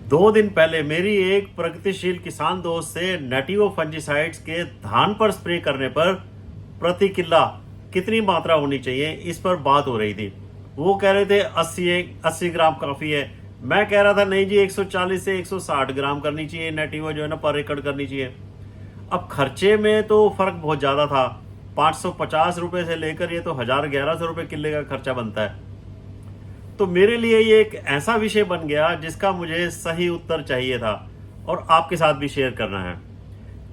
दो दिन पहले मेरी एक प्रगतिशील किसान दोस्त से नेटिवो फंजीसाइड्स के धान पर स्प्रे करने पर प्रति किल्ला कितनी मात्रा होनी चाहिए, इस पर बात हो रही थी। वो कह रहे थे 80 ग्राम काफ़ी है। मैं कह रहा था नहीं जी, 140 से 160 ग्राम करनी चाहिए नेटिवो, जो है ना, पर एकड़ करनी चाहिए। अब खर्चे में तो फ़र्क बहुत ज़्यादा था। 550 रुपये से लेकर ये तो 1000-1100 रुपये किले का खर्चा बनता है। तो मेरे लिए ये एक ऐसा विषय बन गया जिसका मुझे सही उत्तर चाहिए था और आपके साथ भी शेयर करना है।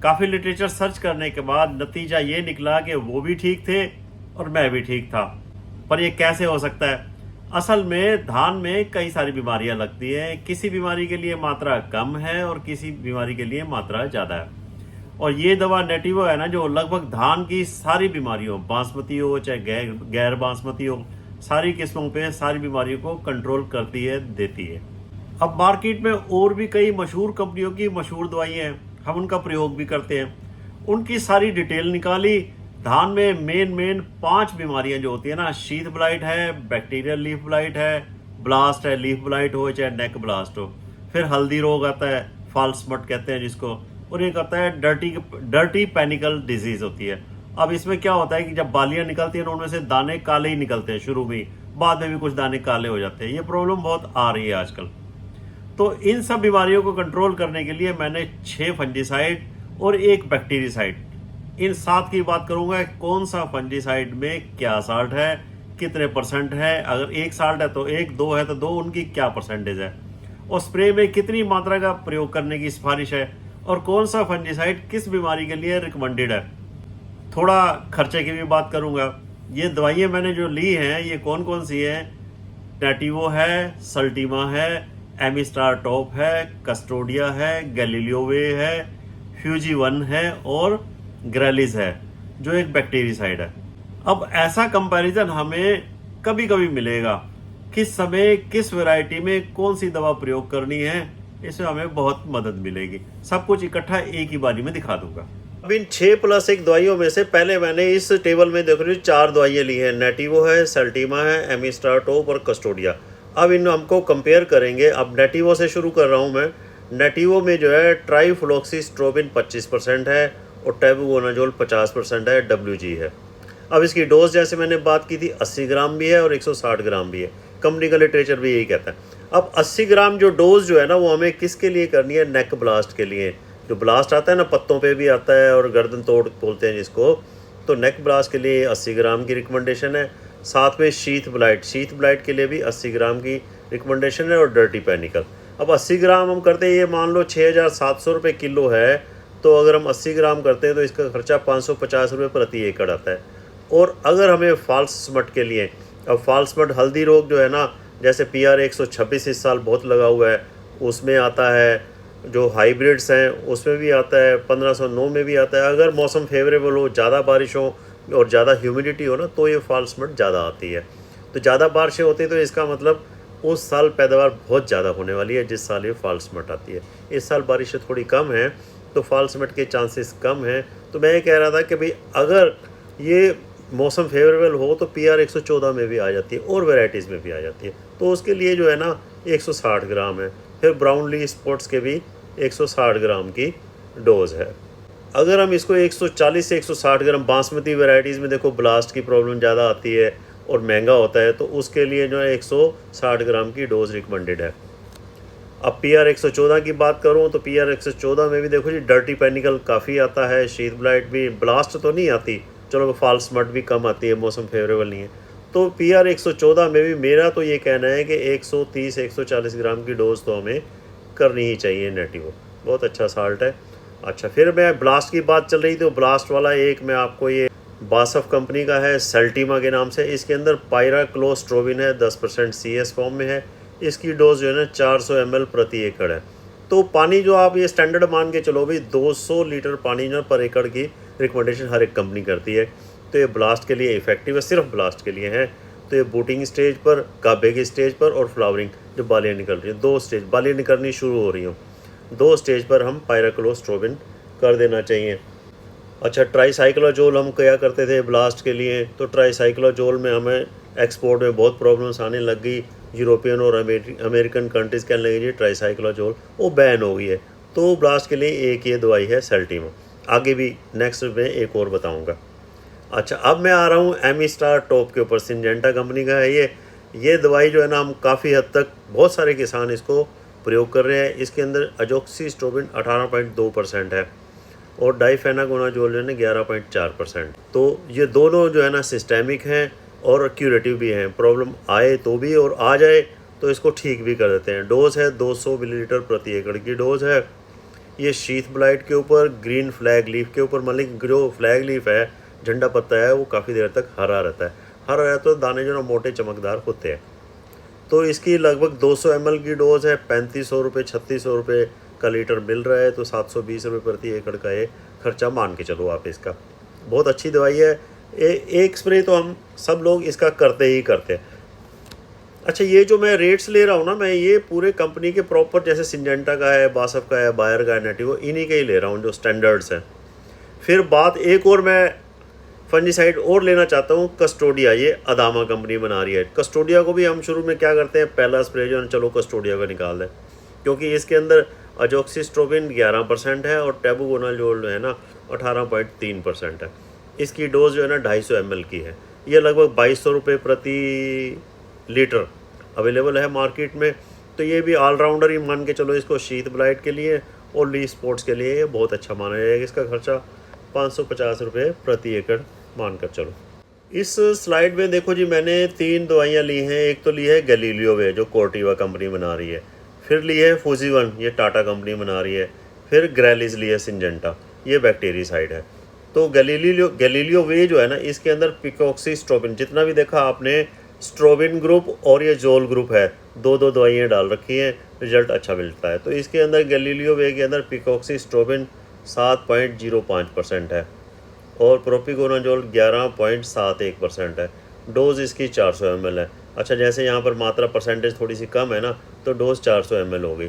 काफ़ी लिटरेचर सर्च करने के बाद नतीजा ये निकला कि वो भी ठीक थे और मैं भी ठीक था। पर ये कैसे हो सकता है? असल में धान में कई सारी बीमारियां लगती हैं। किसी बीमारी के लिए मात्रा कम है और किसी बीमारी के लिए मात्रा ज़्यादा है। और ये दवा नेटिवो है ना, जो लगभग धान की सारी बीमारियों, बासमती हो चाहे गैर बासमती हो, सारी किस्मों पे सारी बीमारियों को कंट्रोल करती है, देती है। अब मार्केट में और भी कई मशहूर कंपनियों की मशहूर दवाइयाँ हैं, हम उनका प्रयोग भी करते हैं। उनकी सारी डिटेल निकाली। धान में मेन 5 बीमारियां जो होती है ना, शीथ ब्लाइट है, बैक्टीरियल लीफ ब्लाइट है, ब्लास्ट है, लीफ ब्लाइट हो चाहे नेक ब्लास्ट हो, फिर हल्दी रोग आता है, फॉल्स स्पॉट कहते हैं जिसको, और एक आता है डर्टी पैनिकल डिजीज होती है। अब इसमें क्या होता है कि जब बालियां निकलती हैं, उनमें से दाने काले ही निकलते हैं शुरू में, बाद में भी कुछ दाने काले हो जाते हैं। ये प्रॉब्लम बहुत आ रही है आजकल। तो इन सब बीमारियों को कंट्रोल करने के लिए मैंने 6 फंजीसाइड और 1 बैक्टीरिसाइड, इन 7 की बात करूंगा। कौन सा फंजीसाइड में क्या साल्ट है, कितने परसेंट है, अगर 1 साल्ट है तो 1, 2 है तो 2, उनकी क्या परसेंटेज है, और स्प्रे में कितनी मात्रा का प्रयोग करने की सिफारिश है, और कौन सा फंजीसाइड किस बीमारी के लिए रिकमेंडेड है। थोड़ा खर्चे की भी बात करूंगा। ये दवाइयाँ मैंने जो ली हैं ये कौन कौन सी हैं? नेटिवो है, सल्टीमा है, एमिस्टार टॉप है, कस्टोडिया है, गैलीलियोवे है, फ्यूजी-1 है और ग्रेलिस है, जो एक बैक्टीरिसाइड है। अब ऐसा कंपैरिजन हमें कभी कभी मिलेगा, किस समय किस वैरायटी में कौन सी दवा प्रयोग करनी है, इसमें हमें बहुत मदद मिलेगी। सब कुछ इकट्ठा एक ही बारी में दिखा दूंगा। अब इन 6+1 दवाइयों में से पहले मैंने इस टेबल में देख रही 4 दवाइयाँ ली हैं। नेटिवो है, सल्टीमा है, एमिस्टार टॉप और कस्टोडिया। अब इन हमको कंपेयर करेंगे। अब नेटिवो से शुरू कर रहा हूँ मैं। नेटिवो में जो है ट्राइफ्लॉक्सीस्ट्रोबिन 25% है और टेबुकोनाजोल 50% है, WG है। अब इसकी डोज जैसे मैंने बात की थी 80 ग्राम भी है और 160 ग्राम भी है। कंपनी का लिटरेचर भी यही कहता है। अब 80 ग्राम जो डोज जो है ना, वो हमें किसके लिए करनी है? नेक ब्लास्ट के लिए। जो ब्लास्ट आता है ना, पत्तों पे भी आता है और गर्दन तोड़ बोलते हैं जिसको, तो नेक ब्लास्ट के लिए 80 ग्राम की रिकमेंडेशन है। साथ में शीथ ब्लाइट के लिए भी 80 ग्राम की रिकमेंडेशन है और डर्टी पैनिकल। अब 80 ग्राम हम करते हैं, ये मान लो 6700 रुपये किलो है, तो अगर हम 80 ग्राम करते हैं तो इसका खर्चा 550 रुपये प्रति एकड़ आता है। और अगर हमें फॉल्स स्मट के लिए, अब फॉल्स स्मट हल्दी रोग जो है ना, जैसे PR 126 इस साल बहुत लगा हुआ है, उसमें आता है। जो हाइब्रिड्स हैं उसमें भी आता है, 1509 में भी आता है। अगर मौसम फेवरेबल हो, ज़्यादा बारिश हो और ज़्यादा ह्यूमिडिटी हो ना, तो ये फॉल्स स्मट ज़्यादा आती है। तो ज़्यादा बारिशें होती हैं तो इसका मतलब उस साल पैदावार बहुत ज़्यादा होने वाली है जिस साल ये फॉल्स स्मट आती है। इस साल बारिशें थोड़ी कम हैं तो फॉल्स स्मट के चांसेस कम हैं। तो मैं ये कह रहा था कि भाई अगर ये मौसम फेवरेबल हो तो PR 114 में भी आ जाती है और वेराइटीज़ में भी आ जाती है। तो उसके लिए जो है ना 160 ग्राम है। फिर ब्राउनली स्पॉट्स के भी 160 ग्राम की डोज़ है। अगर हम इसको 140 से 160 ग्राम, बासमती वैरायटीज़ में देखो ब्लास्ट की प्रॉब्लम ज़्यादा आती है और महंगा होता है, तो उसके लिए जो है 160 ग्राम की डोज़ रिकमेंडेड है। अब PR 114 की बात करूं तो PR 114 में भी देखो जी डर्टी पैनिकल काफ़ी आता है, शीथ ब्लाइट भी, ब्लास्ट तो नहीं आती, चलो फॉल्स स्मट भी कम आती है, मौसम फेवरेबल नहीं है। तो PR 114 में भी मेरा तो ये कहना है कि 130 से 140 ग्राम की डोज़ तो हमें करनी ही चाहिए। नेटिवो बहुत अच्छा साल्ट है। अच्छा, फिर मैं ब्लास्ट की बात चल रही थी, तो ब्लास्ट वाला एक मैं आपको ये बासफ कंपनी का है, सेल्टीमा के नाम से। इसके अंदर पायराक्लोस्ट्रोबिन है, 10% CS फॉर्म में है। इसकी डोज जो है ना 400 ml प्रति एकड़ है। तो पानी जो आप ये स्टैंडर्ड मान के चलो भाई, 200 लीटर पानी जो पर एकड़ की रिकमेंडेशन हर एक कंपनी करती है। तो ये ब्लास्ट के लिए इफेक्टिव है, सिर्फ ब्लास्ट के लिए है। तो ये बूटिंग स्टेज पर, गाभे की स्टेज पर और फ्लावरिंग, जो बालियाँ निकल रही हैं, 2 स्टेज बालियाँ निकलनी शुरू हो रही हों, 2 स्टेज पर हम पायराक्लोस्ट्रोबिन कर देना चाहिए। अच्छा, ट्राईसाइक्लोजोल हम क्या करते थे ब्लास्ट के लिए, तो ट्राईसाइक्लोजोल में हमें एक्सपोर्ट में बहुत प्रॉब्लम्स आने लग गई। यूरोपियन और अमेरिकन कंट्रीज़ के अंदर ये ट्राईसाइक्लोजोल वो बैन हो गई है। तो ब्लास्ट के लिए एक ये दवाई है सेल्टीमा। आगे भी नेक्स्ट में एक और बताऊंगा। अच्छा, अब मैं आ रहा हूँ एमिस्टार टॉप के ऊपर। सिंजेंटा कंपनी का है ये दवाई जो है ना, हम काफ़ी हद तक बहुत सारे किसान इसको प्रयोग कर रहे हैं। इसके अंदर अजोक्सिस्ट्रोबिन 18.2% है और डाइफेनाकोनाजोल जो है ना 11.4%। तो ये दोनों जो है ना सिस्टेमिक हैं और क्यूरेटिव भी हैं। प्रॉब्लम आए तो भी और आ जाए तो इसको ठीक भी कर देते हैं। डोज है 200 मिलीलीटर प्रति एकड़ की डोज है। ये शीथ ब्लाइट के ऊपर, ग्रीन फ्लैग लीफ के ऊपर, मतलब जो फ्लैग लीफ है, झंडा पत्ता है, वो काफ़ी देर तक हरा रहता है। हरा रहता है तो दाने जो ना मोटे चमकदार होते हैं। तो इसकी लगभग 200 ml की डोज है। 3500 रुपये 3600 रुपये का लीटर मिल रहा है। तो 720 रुपये प्रति एकड़ का ये खर्चा मान के चलो आप इसका। बहुत अच्छी दवाई है। एक स्प्रे तो हम सब लोग इसका करते ही करते हैं। अच्छा, ये जो मैं रेट्स ले रहा हूँ ना, मैं ये पूरे कंपनी के प्रॉपर, जैसे सिंजेंटा का है, बासफ का है, बायर का है, नेटिवो, इन्हीं के ही ले रहा हूँ जो स्टैंडर्ड्स हैं। फिर बात एक और मैं फंजीसाइड और लेना चाहता हूँ, कस्टोडिया। ये अदामा कंपनी बना रही है। कस्टोडिया को भी हम शुरू में क्या करते हैं, पहला स्प्रे जो है चलो कस्टोडिया का निकाल दें, क्योंकि इसके अंदर अजोक्सिस्ट्रोबिन 11% है और टेबुकोनाजोल जो है ना 18.3% है। इसकी डोज जो है ना 250 ml की है। ये लगभग 2200 रुपये प्रति लीटर अवेलेबल है मार्केट में। तो ये भी ऑलराउंडर ही मान के चलो इसको। शीथ ब्लाइट के लिए और ली स्पोर्ट्स के लिए ये बहुत अच्छा माना जाएगा। इसका खर्चा 550 रुपये प्रति एकड़ मानकर चलो। इस स्लाइड में देखो जी, मैंने 3 दवाइयाँ ली हैं। एक तो ली है गैलीलियो वे जो कोर्टिवा कंपनी बना रही है, फिर ली है फूजीवन, ये टाटा कंपनी बना रही है, फिर ग्रेलिस ली है सिंजेंटा, ये बैक्टीरियासाइड है। तो गैलीलियो वे जो है ना, इसके अंदर पिकोक्सीस्ट्रोबिन, जितना भी देखा आपने स्ट्रोबिन ग्रुप और ये जोल ग्रुप है, 2-2 दवाइयाँ डाल रखी हैं, रिजल्ट अच्छा मिलता है। तो इसके अंदर गैलीलियो वे के अंदर पिकोक्सीस्ट्रोबिन 7.05% है और प्रोपिकोनाजोल 11.71% है। डोज इसकी 400 ml है। अच्छा, जैसे यहाँ पर मात्रा परसेंटेज थोड़ी सी कम है ना, तो डोज 400 ml हो गई।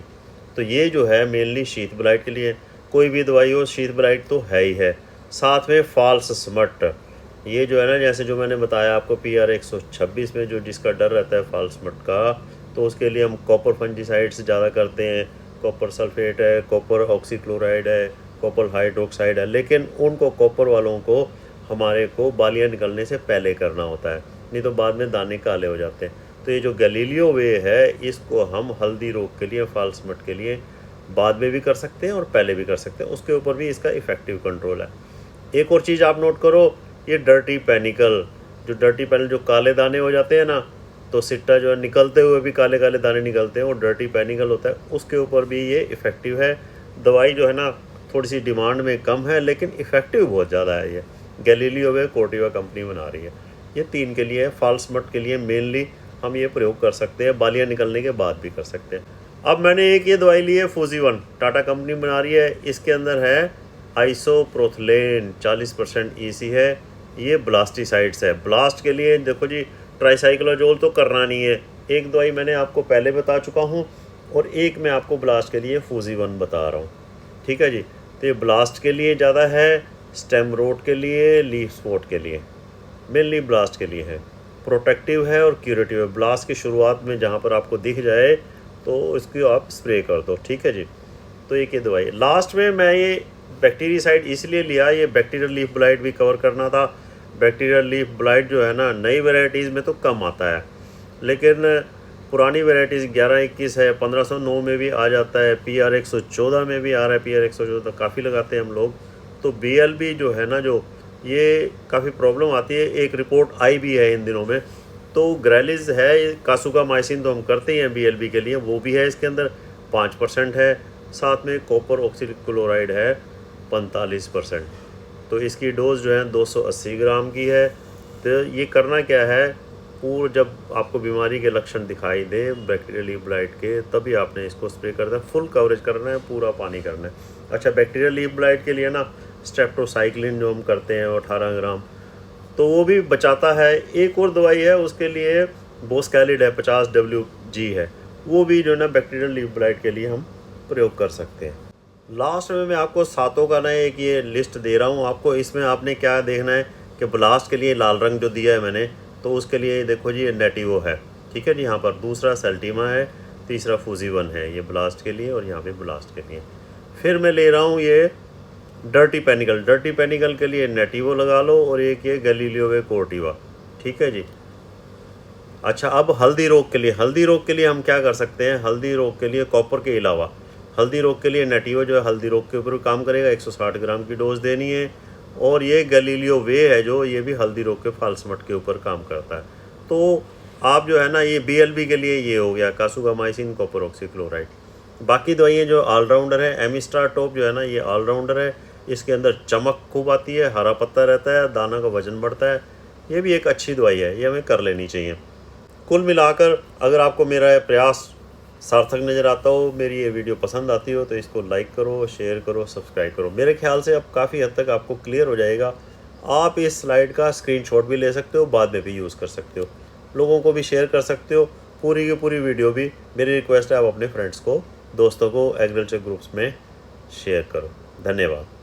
तो ये जो है मेनली शीथ ब्लाइट के लिए। कोई भी दवाई हो, शीथ ब्लाइट तो है ही है। साथ में फॉल्स स्मट, ये जो है ना, जैसे जो मैंने बताया आपको PR 126 में जो जिसका डर रहता है फॉल्स स्मट का, तो उसके लिए हम कॉपर फंजीसाइड्स ज़्यादा करते हैं। कॉपर सल्फेट है, कॉपर ऑक्सीक्लोराइड है, कॉपर हाइड्रोक्साइड है। लेकिन उनको कॉपर वालों को हमारे को बालियाँ निकलने से पहले करना होता है, नहीं तो बाद में दाने काले हो जाते हैं। तो ये जो गैलीलियो वे है, इसको हम हल्दी रोग के लिए, फॉल्स स्मट के लिए बाद में भी कर सकते हैं और पहले भी कर सकते हैं। उसके ऊपर भी इसका इफ़ेक्टिव कंट्रोल है। एक और चीज़ आप नोट करो, ये डर्टी पैनिकल, जो काले दाने हो जाते हैं ना, तो सिट्टा जो है निकलते हुए भी काले काले दाने निकलते हैं, और डर्टी पैनिकल होता है, उसके ऊपर भी ये इफ़ेक्टिव है। दवाई जो है ना थोड़ी सी डिमांड में कम है, लेकिन इफ़ेक्टिव बहुत ज़्यादा है। ये गैलीलियो वे कोर्टिवा कंपनी बना रही है। ये 3 के लिए है। फॉल्स स्मट के लिए मेनली हम ये प्रयोग कर सकते हैं, बालियाँ निकलने के बाद भी कर सकते हैं। अब मैंने एक ये दवाई ली है फूजीवन, टाटा कंपनी बना रही है। इसके अंदर है आइसोप्रोथलेन, 40% EC है। ये ब्लास्टिसाइड्स है। ब्लास्ट के लिए देखो जी, ट्राईसाइक्लोजोल तो करना नहीं है। एक दवाई मैंने आपको पहले बता चुका हूँ और एक मैं आपको ब्लास्ट के लिए फूजीवन बता रहा हूँ, ठीक है जी। तो ये ब्लास्ट के लिए ज़्यादा है, स्टेम रोट के लिए, लीफ स्पॉट के लिए, मेनली ब्लास्ट के लिए है। प्रोटेक्टिव है और क्यूरेटिव है। ब्लास्ट की शुरुआत में जहाँ पर आपको दिख जाए तो इसकी आप स्प्रे कर दो, ठीक है जी। तो एक ये दवाई। लास्ट में मैं ये बैक्टीरियासाइड इसलिए लिया, ये बैक्टीरियल लीफ ब्लाइट भी कवर करना था। बैक्टीरियल लीफ ब्लाइट जो है ना, नई वैरायटीज़ में तो कम आता है, लेकिन पुरानी वैरायटीज़ 11-21 है, 1509 में भी आ जाता है, PR 114 में भी आ रहा है। PR 114 काफ़ी लगाते हैं हम लोग। तो BLB जो है ना, जो ये काफ़ी प्रॉब्लम आती है। एक रिपोर्ट आई भी है इन दिनों में। तो ग्रेलिस है, कासुकामाइसिन तो हम करते ही हैं BLB के लिए, वो भी है इसके अंदर, 5% है। साथ में कॉपर ऑक्सीक्लोराइड है 45%। तो इसकी डोज जो है 280 ग्राम की है। तो ये करना क्या है, पूरा जब आपको बीमारी के लक्षण दिखाई दे बैक्टीरियल लीफ ब्लाइट के, तभी आपने इसको स्प्रे करना है। फुल कवरेज करना है, पूरा पानी करना है। अच्छा, बैक्टीरियल लीफ ब्लाइट के लिए ना स्ट्रेप्टोसाइक्लिन जो हम करते हैं 18 ग्राम, तो वो भी बचाता है। एक और दवाई है उसके लिए, बोस्कैलिड है, 50 WG है, वो भी जो है ना बैक्टीरियल लीफ ब्लाइट के लिए हम प्रयोग कर सकते हैं। लास्ट में मैं आपको सातों का ना एक ये लिस्ट दे रहा हूँ आपको। इसमें आपने क्या देखना है कि ब्लास्ट के लिए लाल रंग जो दिया है मैंने, तो उसके लिए देखो जी ये नेटिवो है, ठीक है जी। यहाँ पर दूसरा सेल्टीमा है, तीसरा फूजी-1 है, ये ब्लास्ट के लिए और यहाँ पे ब्लास्ट के लिए। फिर मैं ले रहा हूँ ये डर्टी पेनिकल। डर्टी पेनिकल के लिए नेटिवो लगा लो और एक ये गैलीलियो वे कोर्टिवा, ठीक है जी। अच्छा, अब हल्दी रोग के लिए, हल्दी रोग के लिए हम क्या कर सकते हैं? हल्दी रोग के लिए कॉपर के अलावा हल्दी रोग के लिए नेटिवो जो है हल्दी रोग के ऊपर काम करेगा, 160 ग्राम की डोज देनी है। और ये गैलीलियो वे है जो ये भी हल्दी रोग के फाल्समट के ऊपर काम करता है। तो आप जो है ना, ये BLB के लिए ये हो गया कासुगामाइसिन कॉपर ऑक्सीक्लोराइड। बाकी दवाइयाँ जो ऑलराउंडर है, एमिस्टार टॉप जो है ना, ये ऑलराउंडर है। इसके अंदर चमक खूब आती है, हरा पत्ता रहता है, दाना का वजन बढ़ता है। ये भी एक अच्छी दवाई है, ये हमें कर लेनी चाहिए। कुल मिलाकर अगर आपको मेरा प्रयास सार्थक नज़र आता हो, मेरी ये वीडियो पसंद आती हो, तो इसको लाइक करो, शेयर करो, सब्सक्राइब करो। मेरे ख्याल से अब काफ़ी हद तक आपको क्लियर हो जाएगा। आप इस स्लाइड का स्क्रीनशॉट भी ले सकते हो, बाद में भी यूज़ कर सकते हो, लोगों को भी शेयर कर सकते हो। पूरी की पूरी वीडियो भी मेरी रिक्वेस्ट है आप अपने फ्रेंड्स को, दोस्तों को एग्रीकल्चर ग्रुप्स में शेयर करो। धन्यवाद।